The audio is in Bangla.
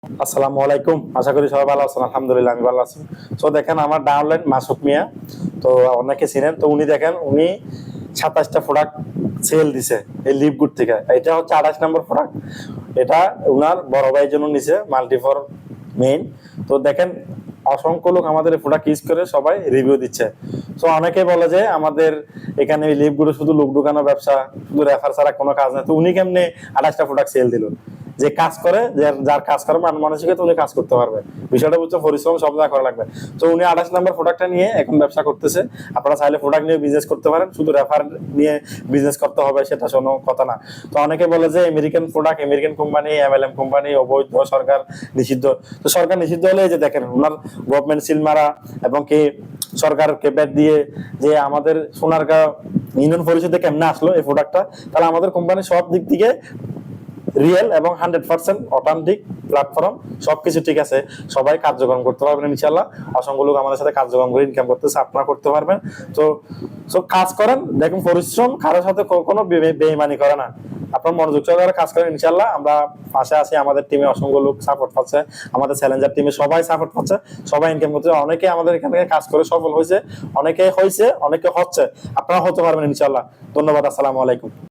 আসসালামু আলাইকুম, আশা করি সবাই ভালো আছেন। আলহামদুলিল্লাহ আমি ভালো আছি। তো দেখেন আমার ডাউনলাইন মাসুক মিয়া, তো অনেকে চিনেন। তো উনি দেখেন উনি 27টা প্রোডাক্ট সেল দিছে এই লিপগুড থেকে। এটা হচ্ছে 28 নম্বর প্রোডাক্ট। এটা উনার বড় ভাইয়ের জন্য নিছে, মাল্টিফর মেইন। তো দেখেন অসংখ্য লোক আমাদের প্রোডাক্ট ইউজ করে সবাই রিভিউ দিচ্ছে। তো অনেকে বলে যে আমাদের এখানে লিপগুলো শুধু লোক ঢুকানো ব্যবসা, শুধু রেফার ছাড়া কোনো কাজ নেই। তো উনি কেমনে 28টা প্রোডাক্ট সেল দিল? যে কাজ করে, যার কাজ করে মানসিকতা, উনি কাজ করতে পারবে। বিষয়টা বুঝছে, পরিশ্রম সব যা করা লাগবে। তো উনি 28 নম্বর প্রোডাক্টটা নিয়ে এখন ব্যবসা করতেছে। আপনারা চাইলে প্রোডাক্ট নিয়ে বিজনেস করতে পারেন, শুধু রেফার নিয়ে বিজনেস করতে হবে সেটা কোনো কথা না। তো অনেকে বলে যে American product, American company, MLM company অবৈধ, সরকার নিষিদ্ধ। তো সরকার নিষিদ্ধ হলে যে দেখেন ওনার গভর্নমেন্ট সিল মারা এবং কি সরকার কেপ্যাট দিয়ে যে আমাদের সোনারগাঁও ইউনিয়ন পরিষদে কেমনে আসলো এই প্রোডাক্টটা, তাহলে আমাদের কোম্পানি সব দিক থেকে রিয়েল এবং 100% অথেন্টিক প্ল্যাটফর্ম, সবকিছু ঠিক আছে। সবাই কার্যক্রম করতে পারবেন ইনশাল্লাহ। অসংখ্য লোক আমাদের সাথে কার্যক্রম করে ইনকাম করতেছে, আপনারা করতে পারবেন। তো সব কাজ করেন, দেখুন পরিশ্রম, কারোর সাথে কোনো বেইমানি করে না। আপনার মনোযোগ সহকারে কাজ করেন, ইনশাল্লাহ আমরা পাশে আছি। আমাদের টিমে অসংখ্য লোক সাপোর্ট পাচ্ছে, আমাদের চ্যালেঞ্জার টিমে সবাই সাপোর্ট পাচ্ছে, সবাই ইনকাম করছে। অনেকে আমাদের এখান থেকে কাজ করে সফল হয়েছে, অনেকে হয়েছে, অনেকে হচ্ছে। আপনারা হতে পারবেন ইনশাল্লাহ। ধন্যবাদ, আসসালামু আলাইকুম।